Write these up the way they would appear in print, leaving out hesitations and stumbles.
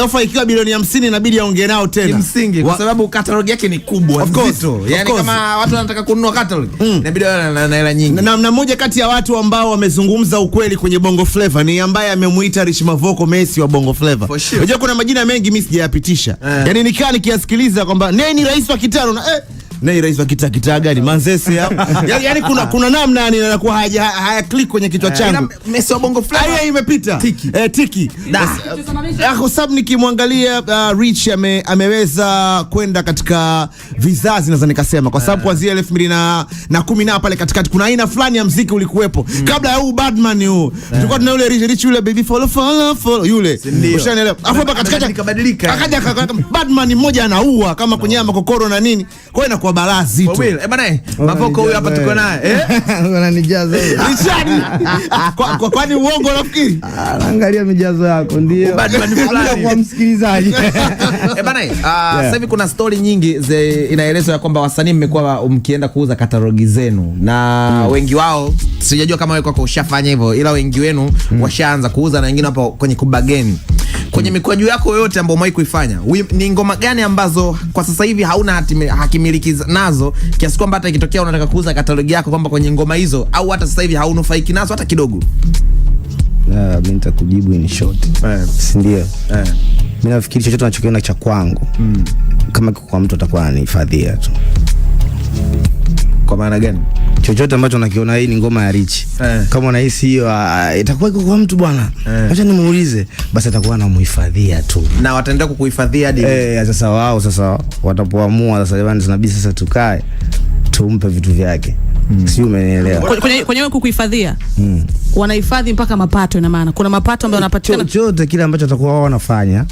Ofa ikiwa bilioni 50 inabidi aongee nao tena. Msingi kwa sababu catalog yake ni kubwa nzito. Yaani kama watu wanataka kununua catalog inabidi na hela nyingi. Na mmoja kati ya watu ambao wamezungumza ukweli kwenye Bongo Flava ni ambaye amemuita Rich Mavoko Messi wa Bongo Flava. Unajua kuna majina mengi mimi sijayapitisha. Yaani nikaa nikiasikiliza kwamba ni rais wa kitano na Nei rais wa kita gani Manzese hapo. Yaani kuna namna yani inakuwa haya click kwenye kichwa changu. Messi wa Bongo Flava. Haya imepita. Tiki. Kwa sababu nikimwangalia Rich ameweza kwenda katika vizazi naweza nikasema kwa sababu kuanzia 2010 na pale katikati kuna aina fulani ya muziki ulikuwepo. Kabla ya huu Badman huu. Tulikuwa tuna yule Rich yule baby follow yule. Ushanielewa. Afu hapa katikati akabadilika. Akaja Badman mmoja anaua kama kwenye makokoro na nini. Kwa hiyo inakuwa balaa zito. Bwana Mavoko huyu hapa tuko naye. Unanijaza wewe. Richard. Kwani uongo unafikiri? Angalia mijazo yako ndio. Kwa msikilizaji. Bwana sasa hivi kuna story nyingi inaelezwa ya kwamba wasanii mmekuwa mkienda kuuza katalogi zenu na wengi wao sijajua kama wewe kwako ushafanya hivyo ila wengi wenu washaanza kuuza na wengine hapo kwenye kubageni. Kwenye mikwaju yako yote ambayo umewahi kuifanya, ni ngoma gani ambazo kwa sasa hivi hauna hakimiliki nazo kiasi kwamba hata ikitokea unataka kuuza katalogi yako kwamba kwenye ngoma hizo au hata sasa hivi haunufaiki nazo hata kidogo? Mimi nitakujibu in short. Si ndio? Mimi nafikiri chochote unachokiona cha kwangu kama kwa mtu atakuwa anihifadhia tu. Kwa maana gani? Chochote ambacho nakiona hii ni ngoma ya Rich. Kama unahisi hiyo itakuwa iko kwa mtu bwana. Acha nimuulize, basi atakuwa anamhifadhia tu. Na wataendelea kukuhifadhia hadi sasa wao watapoamua sasa jamani tunabidi sasa tukae tumpe vitu vyake. Sio umenielewa. Kwenye kukuhifadhia. Wanahifadhi mpaka mapato ina maana. Kuna mapato ambayo yanapatikana. Chochote kile ambacho atakuwa wao wanafanya.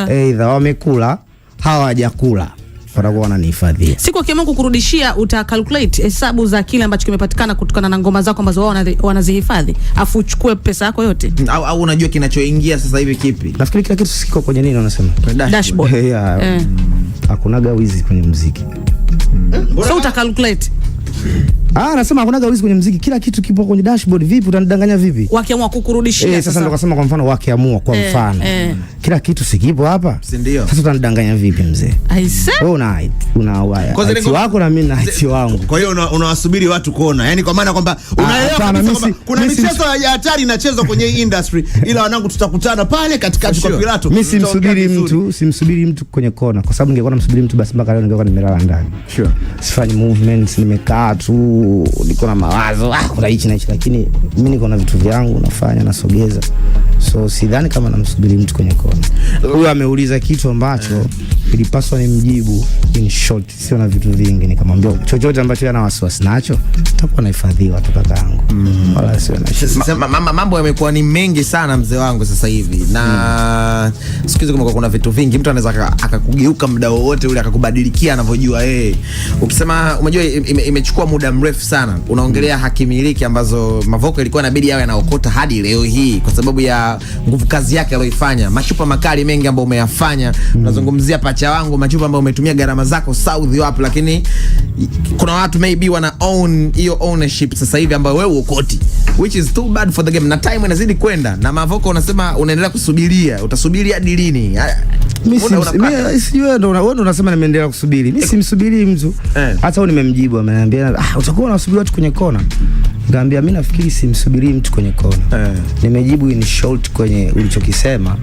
Either wamekula, hawajakula. Watakuwa wananihifadhia. Siku akiamua kukurudishia uta calculate hesabu za kile ambacho kimepatikana kutokana na ngoma zako ambazo wao wanazihifadhi, afu uchukue pesa yako yote. Au unajua kinachoingia sasa hivi kipi? Nafikiri kila kitu siko kwenye nini unasema? Dashboard. Hakunaga wizi kwenye muziki. So uta calculate. Nasema hakunaga wizi kwenye muziki, kila kitu kipo kwenye dashboard. Vipi utanidanganya vipi? Wakiamua kukurudishia sasa ndo kasema kwa mfano wakiamua kwa mfano. Kila kitu sikipo hapa. Si ndio? Sasa utanidanganya vipi mzee? Wewe una wako na mimi na hati wangu. Kwa hiyo unawasubiri watu kuona. Yaani kwa maana kwamba unaelewa kuna michezo ya hatari inachezwa kwenye industry ila wanangu tutakutana pale katikati kwa Pilato. Mimi simsubiri mtu kwenye kona kwa sababu ningekuwa namsubiri mtu basi mpaka leo ningekuwa nimelala ndani. Sifanyi movements, nimekaa tu niko na mawazo kuna hichi na hichi, lakini mimi niko na vitu vyangu nafanya nasogeza. So sidhani kama namsubiri mtu kwenye kona. Huyu ameuliza kitu ambacho ilipaswa nimjibu in short, sio na vitu vingi. Nikamwambia chochote ambacho yana wasiwasi nacho takuwa nahifadhiwa tu kakaangu. Wala sio na mambo yamekuwa ni mengi sana mzee wangu sasa hivi na siku hizi kumekuwa kuna vitu vingi, mtu anaweza akakugeuka muda wowote ule akakubadilikia anavyojua yeye. Ukisema unajua imechukua muda mrefu sana, unaongelea hakimiliki ambazo Mavoko ilikuwa inabidi yawe anaokota hadi leo hii kwa sababu ya nguvu kazi yake aliyoifanya. Machupa makali mengi ambayo umeyafanya, unazungumzia pacha wangu, machupa ambayo umetumia gharama zako South wapi, lakini kuna watu maybe wana own hiyo ownership sasa hivi ambayo wewe ukoti, which is too bad for the game. Na time inazidi kwenda na Mavoko unasema unaendelea kusubiria, utasubiri hadi lini? Mimi sijui wewe ndo unasema nimeendelea kusubiri. Mimi simsubiri mtu. Hata wewe nimemjibu ameniambia utakuwa unasubiri watu kwenye kona. Nikamwambia mimi nafikiri simsubiri mtu kwenye kona. Nimejibu in short kwenye ulichokisema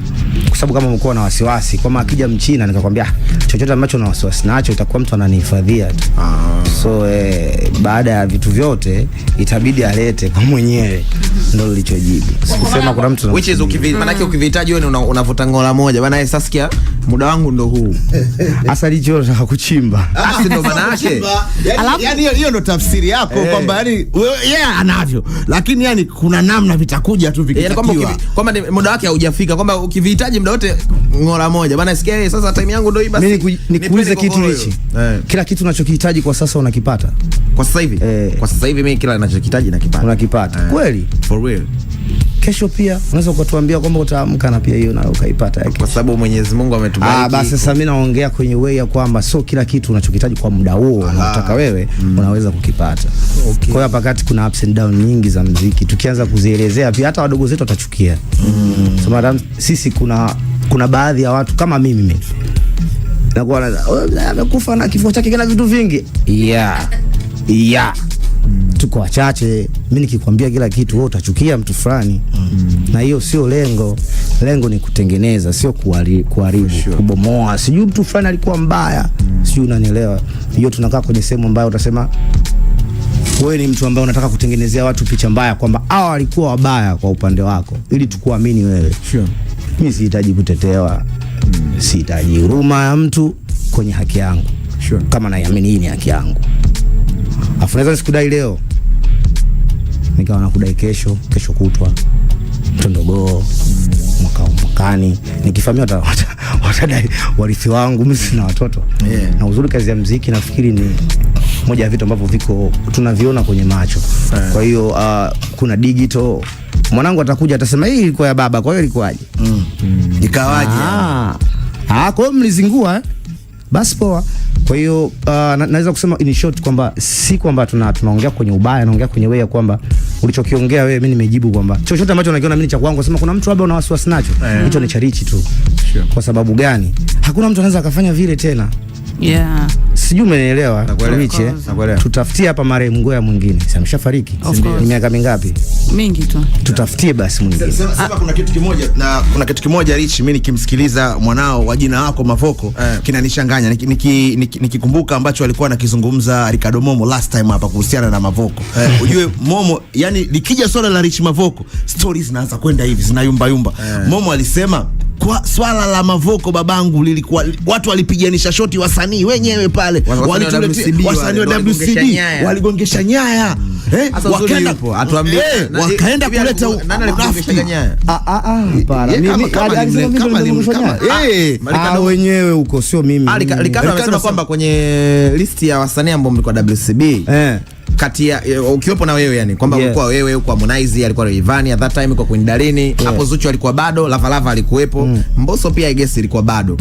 kwa sababu kama umekuwa na wasiwasi kama akija Mchina nikakwambia chochote ambacho una wasiwasi nacho itakuwa mtu ananihifadhia tu. So baada ya vitu vyote itabidi alete kwa mwenyewe, ndio nilichojibu. Sikusema kuna mtu which is ukivihitaji wewe unavuta ngola moja bwana. Saskia muda wangu ndo huu. Hasa licho nataka kuchimba. Ndio maana yake. Yaani hiyo ndo tafsiri yako kwamba yani anavyo. Lakini yani kuna namna vitakuja tu vikitakiwa. Kwamba muda wake haujafika kwamba ukivihitaji muda wote ngola moja. Bana sikia sasa time yangu ndio hii basi. Mimi nikuulize kitu hichi. Kila kitu unachokihitaji kwa sasa unakipata. Kwa sasa hivi? Kwa sasa hivi mimi kila ninachokihitaji nakipata. Unakipata. Kweli? For real. Kesho pia unaweza kutuambia kwamba utaamka na pia hiyo na ukaipata yake. Kwa sababu Mwenyezi Mungu ametubariki. Basi sasa mimi naongea kwenye way ya kwamba sio kila kitu unachokihitaji kwa muda huo unataka wewe unaweza kukipata. Kwa hiyo hapa kati kuna ups and down nyingi za muziki. Tukianza kuzielezea pia hata wadogo zetu watachukia. So madam sisi kuna kuna baadhi ya watu kama mimi nakuwa amekufa na kifo chake kina vitu vingi. Tuko wachache. Mimi nikikwambia kila kitu wewe utachukia mtu fulani. Na hiyo sio lengo. Lengo ni kutengeneza, sio kuharibu, kubomoa. Sijui mtu fulani alikuwa mbaya. Sijui unanielewa. Hiyo tunakaa kwenye sehemu ambayo utasema wewe ni mtu ambaye unataka kutengenezea watu picha mbaya kwamba hao walikuwa wabaya kwa upande wako ili tukuamini wewe. Mimi sihitaji kutetewa. Sihitaji huruma ya mtu kwenye haki yangu. Kama naiamini hii ni haki yangu. Afu naweza nisikudai leo nikawa nakudai kesho kutwa mtondogoo mwakani nikifahamia watadai warithi wangu. Mimi sina watoto. Na uzuri kazi ya muziki nafikiri ni moja ya vitu ambavyo viko tunaviona kwenye macho. Kwa hiyo kuna digital. Mwanangu atakuja atasema hii ilikuwa ya baba, kwa hiyo ilikuwaje? Ikawaje? Kwa hiyo mlizingua basi poa. Kwa hiyo naweza kusema in short kwamba si kwamba tunaongea kwenye ubaya, naongea kwenye wewe kwamba ulichokiongea wewe mimi nimejibu kwamba chochote ambacho unakiona mimi cha kwangu, sema kuna mtu labda una wasiwasi nacho, hicho ni charichi tu. Kwa sababu gani? Hakuna mtu anaweza akafanya vile tena. Sijui umeelewa. Riche, tutafutie hapa marehemu Ngoya mwingine. Si ameshafariki? Ni miaka mingapi? Mingi tu. Tutafutie basi mwingine. Sema kuna kitu kimoja Rich, mimi nikimsikiliza mwanao wa jina lako Mavoko kinanishanganya. Nikikumbuka ambacho alikuwa anakizungumza Ricardo Momo last time hapa kuhusiana na Mavoko. Ujue Momo, yani likija swala la Rich Mavoko, stories zinaanza kwenda hivi, zinayumba yumba. Momo alisema kwa swala la Mavoko babangu lilikuwa watu walipiganisha shoti wasanii wenyewe pale, wasanii wa WCB waligongesha nyaya. Wakaenda kuleta nani aligongesha nyaya? Wenyewe huko sio mimi. Ricardo amesema kwamba kwenye listi ya wasanii ambao mlikuwa WCB kati ya ukiwepo na wewe, yani kwamba ulikuwa wewe, kwa Harmonize alikuwa Rayvanny at that time, kwa Queen Darlene hapo, Zuchu alikuwa bado, Lava alikuwepo, Mbosso pia I guess ilikuwa bado.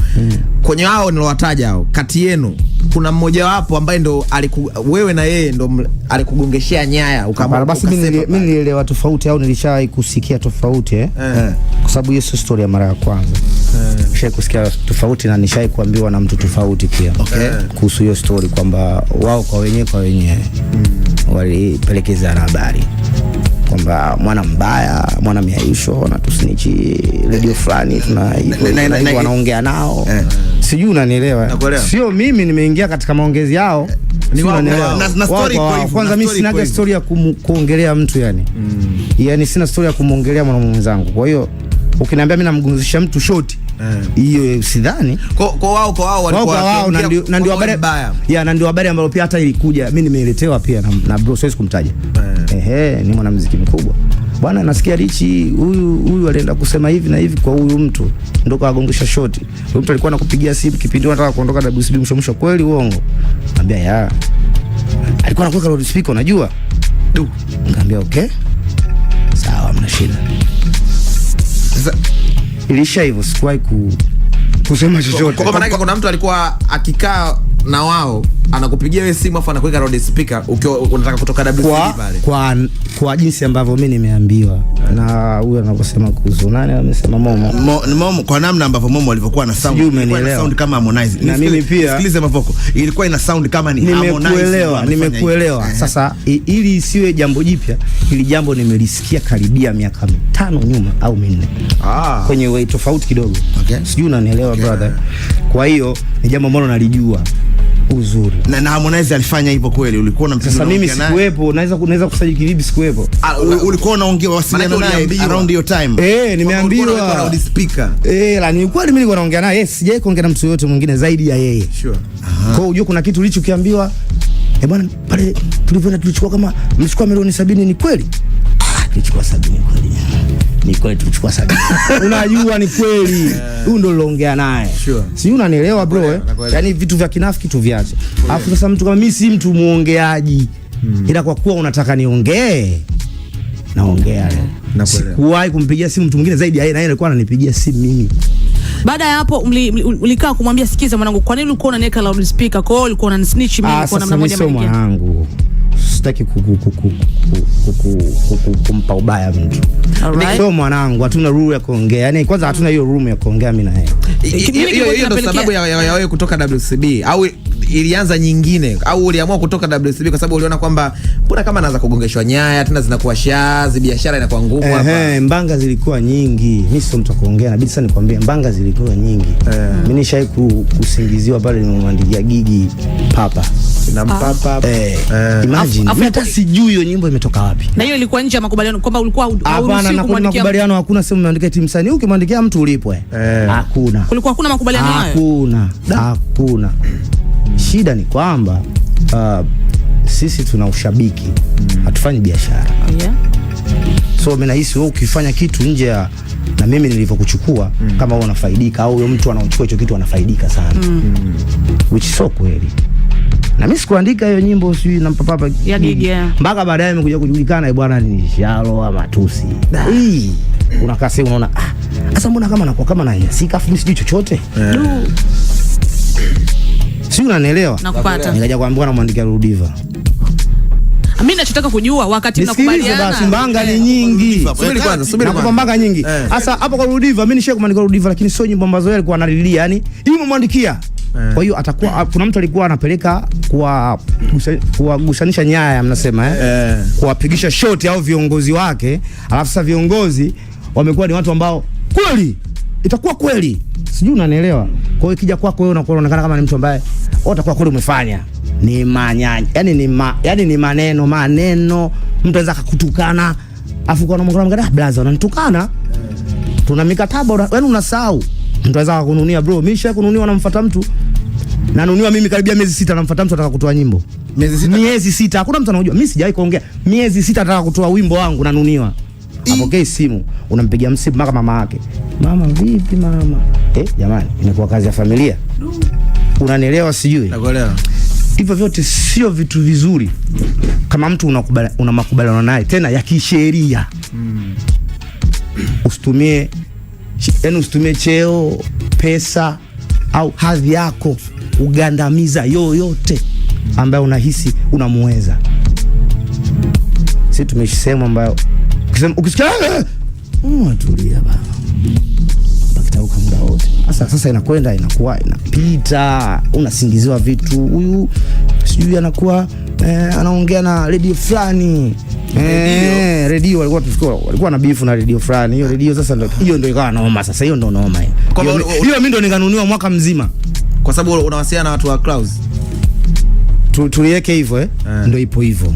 Kwenye hao nilowataja hao, kati yenu kuna mmoja wapo ambaye ndo wewe na yeye ndo alikugongeshea nyaya ukamwona? Basi mimi nilielewa tofauti au nilishawahi kusikia tofauti kwa sababu hiyo sio story ya mara ya kwanza. Nishawahi kusikia tofauti na nishawahi kuambiwa na mtu tofauti pia kuhusu hiyo story kwamba wao kwa wenyewe walipelekeza habari kwamba mwana mbaya, mwana miaisho na tusinichi radio fulani tuna wanaongea nao. Sijui unanielewa. Sio mimi nimeingia katika maongezi yao. Ni wao na story iko hivyo. Kwanza mimi sina story ya kuongelea mtu yani. Yani sina story ya kumuongelea mwanamume wenzangu. Kwa hiyo ukiniambia mimi namguzisha mtu shoti, hiyo sidhani. Kwa wao walikuwa na ndio habari mbaya. Na ndio habari ambayo pia hata ilikuja mimi nimeletewa pia na bro, siwezi kumtaja. Ni mwanamuziki mkubwa. Bwana nasikia Richi huyu alienda kusema hivi na hivi kwa huyu mtu, ndio kagongesha shoti. Huyu mtu alikuwa anakupigia simu kipindi unataka kuondoka WCB mshomusho, kweli uongo? Niambia alikuwa anakuweka loud speaker, unajua? Nikamwambia okay. Sawa, mna shida. Sasa ilisha hivyo, sikuwahi kusema chochote. Kwa maana kuna mtu alikuwa akikaa na wao anakupigia wewe simu afu anakuweka loud speaker ukiwa unataka kutoka WCB pale. Kwa jinsi ambavyo mimi nimeambiwa na huyo anaposema kuhusu nani amesema Momo kwa namna ambavyo Momo alivyokuwa na sound, ilikuwa na sound kama Harmonize. Na mimi pia sikilize Mavoko, ilikuwa ina sound kama ni Harmonize. Nimekuelewa. Sasa ili isiwe jambo jipya, ili jambo nimelisikia karibia miaka 5 nyuma au 4. Kwenye way tofauti kidogo. Sijui unanielewa brother. Kwa hiyo ni jambo ambalo nalijua uzuri. Na Harmonize alifanya hivyo kweli? Ulikuwa unampigia? Sasa mimi sikuepo, naweza kusajili vipi sikuepo? Ulikuwa unaongea wasiliana naye around your time? Nimeambiwa loud speaker. La ni kweli mimi nilikuwa naongea naye, sijai kuongea na mtu yote mwingine zaidi ya yeye. Sure. Kwa hiyo kuna kitu ulichokiambiwa, bwana pale tulivyoenda tulichukua kama mlichukua milioni 70, ni kweli? Tulichukua 70 kweli. Ni kweli tulichukua 70. Unajua ni kweli. Huyu ndo niloongea naye. Sure. Si unanielewa bro? Yaani vitu vya kinafiki tu viache. Alafu sasa mtu kama mimi si mtu muongeaji. Ila kwa kuwa unataka niongee, naongea leo. Sikuwahi kumpigia simu mtu mwingine zaidi ya yeye, na yeye alikuwa ananipigia simu mimi. Baada ya hapo ulikaa kumwambia sikiza mwanangu, kwa nini ulikuwa unaniweka loud speaker? Kwa hiyo ulikuwa unanisnitch mimi kwa namna moja mwingine. sitaki kumpa ubaya mtu. Sio mwanangu, hatuna rule ya kuongea. Yaani kwanza hatuna hiyo room ya kuongea mimi na yeye. Hiyo ndio sababu ya wewe kutoka WCB au ilianza nyingine au uliamua kutoka WCB kwa sababu uliona kwamba mbona kama anaanza kugongeshwa nyaya tena zinakuwa shazi, biashara inakuwa ngumu hapa. Mbanga zilikuwa nyingi. Mimi sio mtu kuongea, inabidi sana nikwambie mbanga zilikuwa nyingi. Mimi nishai kusingiziwa pale nimemwandikia gigi papa. Na mpapa. Imagine. Hata sijui hiyo nyimbo imetoka wapi. Na hiyo ilikuwa nje ya makubaliano kwamba ulikuwa hapana, na makubaliano hakuna sema umeandikia timu msanii. Ukimwandikia mtu ulipwe. Hakuna. Kulikuwa hakuna makubaliano hayo. Hakuna. Shida ni kwamba sisi tuna ushabiki, hatufanyi biashara. So mimi nahisi wewe ukifanya kitu nje ya na mimi nilivyokuchukua kama wewe unafaidika au huyo mtu anaochukua hicho kitu anafaidika sana. Which so kweli. Na mimi sikuandika hiyo nyimbo sijui na papa ya gigi mpaka baadaye imekuja kujulikana bwana ni Shalo ama Tusi. Unakaa sasa unaona sasa mbona kama nakuwa kama nanyasika afu sijui chochote. Sio, unanielewa? Nakupata. Nikaja kuambiwa na mwandikia Rudiva. Mimi nachotaka kujua wakati tunakubaliana. Basi mbanga ni nyingi. Subiri kwanza. Mbanga nyingi. Sasa hapo kwa Rudiva mimi nishaye kumwandikia Rudiva lakini sio nyimbo ambazo yeye alikuwa analilia, yani hiyo umemwandikia. Kwa hiyo atakuwa kuna mtu alikuwa anapeleka kuwagusanisha nyaya mnasema kuwapigisha shoti au viongozi wake, alafu sasa viongozi wamekuwa ni watu ambao kweli itakuwa kweli. Sijui unanielewa. Kwa hiyo ikija kwako wewe unakuwa unaonekana kama ni mtu ambaye utakuwa kweli umefanya ni manyanya. Yaani ni maneno mtu anaweza kukutukana afu kwa unamwambia blaza unanitukana. Tuna mikataba yaani unasahau. Mtu anaweza kukununia bro, mimi nisha kununiwa namfuata mtu. Nanuniwa mimi karibia miezi 6 namfuata mtu ataka kutoa nyimbo. Miezi 6 hakuna mtu anajua. Mimi sijawahi kuongea. Miezi 6 ataka kutoa wimbo wangu nanuniwa. Apokee simu, unampigia msimu mpaka mama yake. Mama vipi mama? Jamani, imekuwa kazi ya familia. Unanielewa sijui? Nakuelewa. Hivyo vyote sio vitu vizuri. Kama mtu una makubaliano naye tena ya kisheria. Usitumie cheo, pesa au hadhi yako ugandamiza yoyote ambaye unahisi unamuweza. Sisi tumeishi sehemu ambayo ukisikia tulia baba. Bakitauka muda wote. Sasa inakwenda inakuwa inapita, unasingiziwa vitu. Huyu sijui anakuwa anaongea na radio fulani. Radio walikuwa na beef na radio fulani. Hiyo radio sasa ndio ikawa noma. Sasa hiyo ndio noma hiyo. Hiyo mimi ndio nikanunua mwaka mzima. Kwa sababu unawasiliana na watu wa Clouds. Tuliweke hivyo ndio ipo hivyo.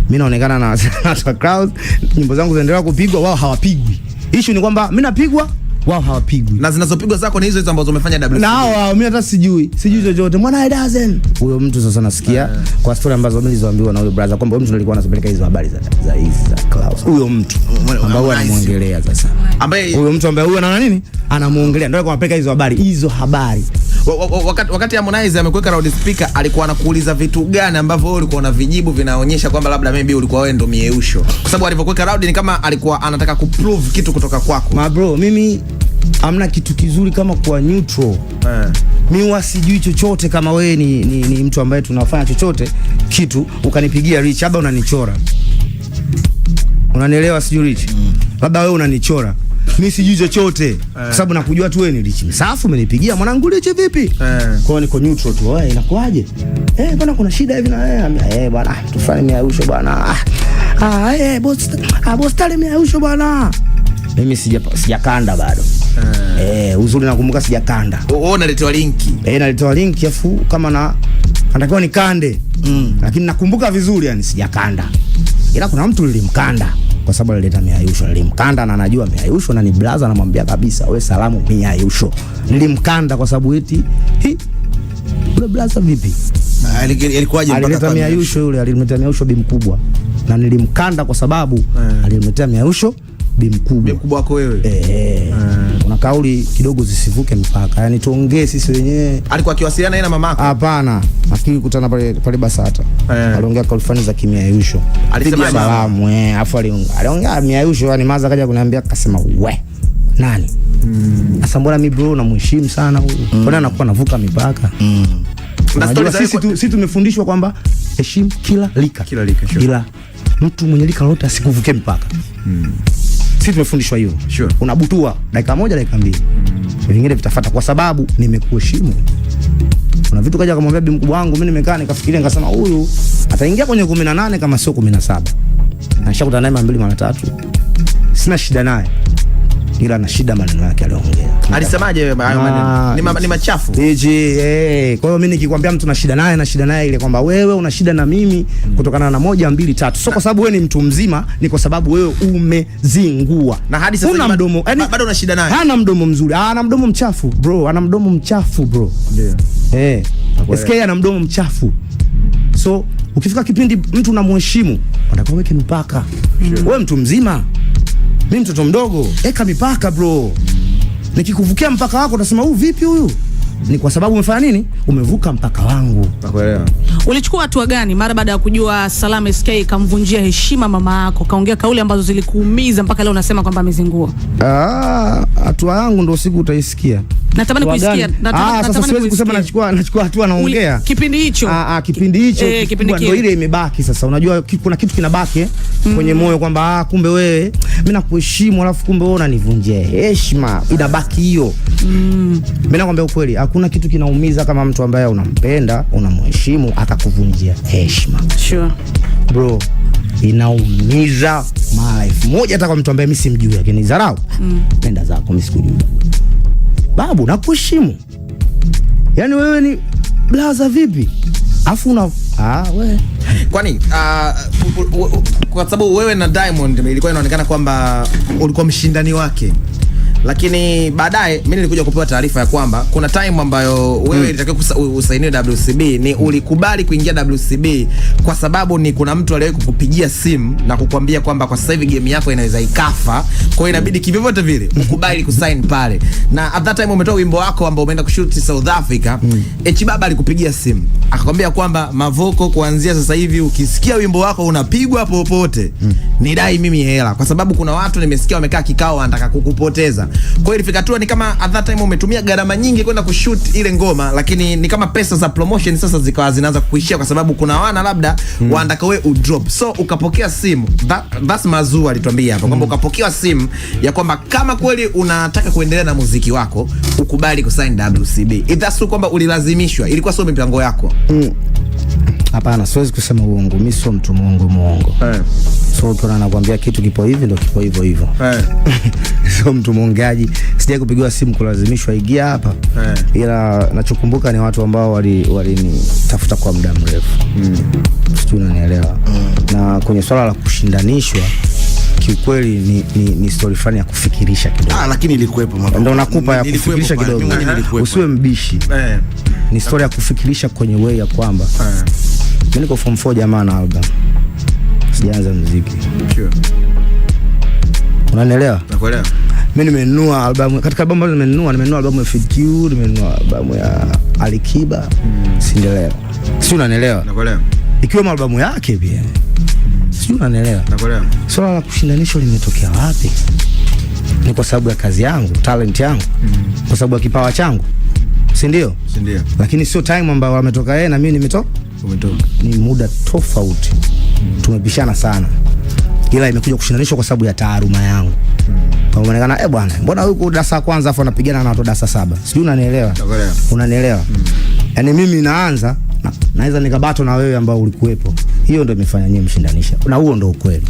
Mimi naonekana na watu wa Clouds, nyimbo zangu zinaendelea kupigwa, wao hawapigwi. Issue ni kwamba mimi napigwa, wao hawapigwi. Na zinazopigwa zako ni hizo ambazo umefanya WCB. Na hao mimi hata sijui chochote. Mwana I doesn't. Huyo mtu sasa nasikia kwa story ambazo mimi nilizoambiwa na huyo brother kwamba huyo mtu alikuwa anasipeleka hizo habari za Clouds. Huyo mtu ambao anamuongelea sasa. Ambaye huyo mtu ambaye huyo ana nini? Anamuongelea ndio alikuwa anapeleka hizo habari. Wakati Harmonize amekuweka loudspeaker alikuwa anakuuliza vitu gani ambavyo wewe ulikuwa na vijibu vinaonyesha kwamba labda maybe ulikuwa wewe ndo mieusho? Kwa sababu alipokuweka loud ni kama alikuwa anataka kuprove kitu kutoka kwako. Ma bro, mimi hamna kitu kizuri kama kuwa neutral. Mimi wasijui chochote kama wewe ni mtu ambaye tunafanya chochote kitu ukanipigia Rich labda unanichora. Unanielewa sijui Rich? Labda wewe unanichora. Mimi sijui chochote kwa sababu nakujua tu wewe ni Rich Msafu, umenipigia mwanangu Rich vipi? Kwa hiyo niko neutral tu. Wewe inakuaje? Bwana kuna shida hivi na wewe. Bwana tufanye miausho bwana. Boss tale miausho bwana. Mimi sijakanda bado. Uzuri nakumbuka sijakanda. Naletewa linki. Naletewa linki afu kama natakiwa nikande. Lakini nakumbuka vizuri yani sijakanda. Ila kuna mtu nilimkanda kwa sababu alileta miayusho. Nilimkanda na anajua miayusho na ni blaza, anamwambia kabisa wewe salamu miayusho. Nilimkanda kwa sababu eti ule blaza vipi? Ilikuwaje mpaka alileta miayusho yule, alimletea miayusho bi mkubwa. Na nilimkanda kwa sababu alimletea miayusho bi mkubwa. Bi mkubwa wako wewe. Kuna kauli kidogo zisivuke mpaka. Yaani tuongee sisi wenyewe. Alikuwa akiwasiliana yeye na mamako? Hapana. Nafikiri kukutana pale Basata. Aliongea kauli fulani za kimiayusho. Alisema salamu afu aliongea miayusho, yani maza kaja kuniambia akasema we nani? Sasa mbona mimi bro namheshimu sana huyu. Mbona anakuwa anavuka mipaka? Unajua sisi tumefundishwa kwamba heshimu kila lika. Sure. Ila mtu mwenye lika lote asikuvuke mpaka. Sisi tumefundishwa hiyo. Sure. Unabutua dakika moja, dakika mbili. Vingine vitafuata kwa sababu nimekuheshimu. Kuna vitu kaja akamwambia bibi mkubwa wangu, mimi nimekaa nikafikiria nikasema huyu ataingia kwenye 18 kama sio 17. Na nishakutana naye mara 2 mara 3. Sina shida naye. Ila na shida maneno yake aliongea. Alisemaje hayo maneno? Ni machafu. Kwa hiyo mimi nikikwambia mtu na shida naye ile kwamba wewe una shida na mimi kutokana na 1 2 3. Sio kwa sababu wewe ni mtu mzima, ni kwa sababu wewe umezingua. Na hadi sasa una mdomo, bado una shida naye. Hana mdomo mzuri. Ana mdomo mchafu, bro. Ana mdomo mchafu, bro. Ndio. SK ana mdomo mchafu. So, ukifika kipindi mtu unamheshimu, unatakiwa weke mipaka. Wewe mtu mzima, mimi mtoto mdogo, eka mipaka bro. Nikikuvukia mpaka wako utasema vipi huyu? Ni kwa sababu umefanya nini? Umevuka mpaka wangu. Nakuelewa. Ulichukua hatua gani mara baada ya kujua Salama SK kamvunjia heshima mama yako, kaongea kauli ambazo zilikuumiza mpaka leo unasema kwamba amezingua? Hatua yangu ndio siku utaisikia. Natamani kuisikia. Sasa siwezi kusema nachukua hatua naongea. Kipindi hicho. Kipindi hicho ndio ile imebaki sasa. Unajua kuna kitu kinabaki kwenye moyo kwamba kumbe wewe mimi nakuheshimu alafu kumbe wewe unanivunjia heshima. Inabaki hiyo. Mimi nakwambia ukweli, hakuna kitu kinaumiza kama mtu ambaye unampenda, unamheshimu akakuvunjia heshima. Sure. Bro, inaumiza mara 1000 hata kwa mtu ambaye mimi simjui lakini dharau. Nenda zako, mimi sikujui. Babu, nakuheshimu. Yaani wewe ni blaza vipi? Afu wewe. Kwani kwa sababu wewe na Diamond ilikuwa inaonekana kwamba ulikuwa mshindani wake. Lakini baadaye mimi nilikuja kupewa taarifa ya kwamba kuna time ambayo wewe ilitakiwa usainiwe WCB, ni ulikubali kuingia WCB kwa sababu ni kuna mtu aliyewahi kukupigia simu na kukwambia kwamba kwa sasa hivi game yako inaweza ikafa, kwa hiyo inabidi kivyovyote vile ukubali kusign pale. Na at that time umetoa wimbo wako ambao umeenda kushoot South Africa. Baba alikupigia simu akakwambia kwamba Mavoko, kuanzia sasa hivi ukisikia wimbo wako unapigwa popote, nidai mimi hela, kwa sababu kuna watu nimesikia wamekaa kikao wanataka kukupoteza. Kwa hiyo ilifika tu ni kama at that time umetumia gharama nyingi kwenda kushoot ile ngoma, lakini ni kama pesa za promotion sasa zikawa zinaanza kuishia, kwa sababu kuna wana labda wanataka wewe udrop. So ukapokea simu, that's Mazu alituambia hapa kwamba ukapokea simu ya kwamba kama kweli unataka kuendelea na muziki wako ukubali kusign WCB. That's kwamba ulilazimishwa, ilikuwa sio mipango yako. Hapana, siwezi kusema uongo. Mimi sio mtu muongo. So ukiona nakwambia kitu kipo hivi ndio kipo hivyo hivyo. Sio mtu muongeaji. Sijai kupigiwa simu kulazimishwa ingia hapa. Ila nachokumbuka ni watu ambao walinitafuta kwa muda mrefu. Sijui unanielewa. Na kwenye swala la kushindanishwa kiukweli ni story fulani ya kufikirisha kidogo. Lakini ilikuwepo mambo. Ndio nakupa ya kufikirisha kidogo. Usiwe mbishi. Ni story ya kufikirisha kwenye way ya kwamba mimi niko form 4 jamaa na album. Sijaanza muziki. Sure. Unanielewa? Nakuelewa. Mimi nimenunua album, katika album ambazo nimenunua albamu ya FQ, nimenunua albamu ya Alikiba, Cinderella. Si unanielewa? Nakuelewa. Ikiwa albamu yake pia. Si unanielewa? Nakuelewa. Swala la kushindanisha limetokea wapi? Ni kwa sababu ya kazi yangu, talent yangu, kwa sababu ya kipawa changu. Si ndio? Si ndio. Lakini sio time ambayo wametoka yeye na mimi nimetoka. Umetoka. Ni muda tofauti. Tumepishana sana. Ila imekuja kushindanishwa kwa sababu ya taaluma yangu. Kwa maana bwana, mbona huyu darasa kwanza afu anapigana na watu darasa 7? Sijui unanielewa? Unanielewa? Yaani mimi naweza nikabato na wewe ambao ulikuwepo. Hiyo ndio imefanya nyinyi mshindanisha. Na huo ndio ukweli.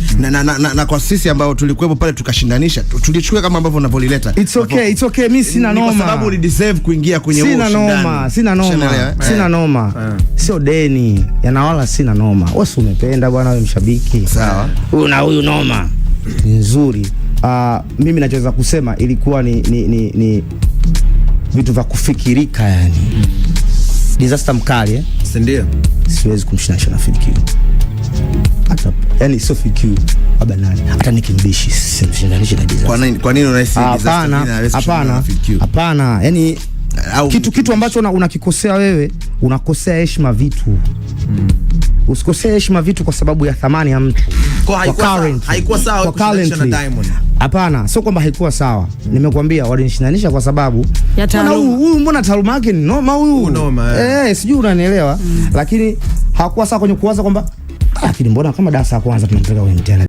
Na kwa sisi ambao tulikuwepo pale tukashindanisha, tulichukua kama ambavyo unavyolileta. It's okay. Mimi sina noma. Kwa sababu uli deserve kuingia kwenye huo ushindani. Sina noma. Sio deni. Yana wala sina noma. Wewe umependa bwana, wewe mshabiki. Sawa. Huyu noma. Ni nzuri. Mimi ninachoweza kusema ilikuwa ni vitu vya kufikirika yani. Disaster mkali Ndio. Siwezi kumshindanisha na FQ. Hata yani sio FQ baba nani. Hata nikimbishi simshindanishi na Disaster. Kwa nini unahisi Disaster? Hapana. Yani kitu ambacho unakikosea wewe, unakosea heshima vitu. Usikosee heshima vitu kwa sababu ya thamani ya mtu. Kwa haikuwa sawa kushinanisha na Diamond. Hapana, sio kwamba haikuwa sawa. Nimekuambia walinishinanisha kwa sababu huyu mbona taaluma yake ni noma huyu. Sijui unanielewa. Lakini hakuwa sawa kwenye kuwaza kwamba lakini mbona kama darasa la kwanza tunampeleka kwenye mtihani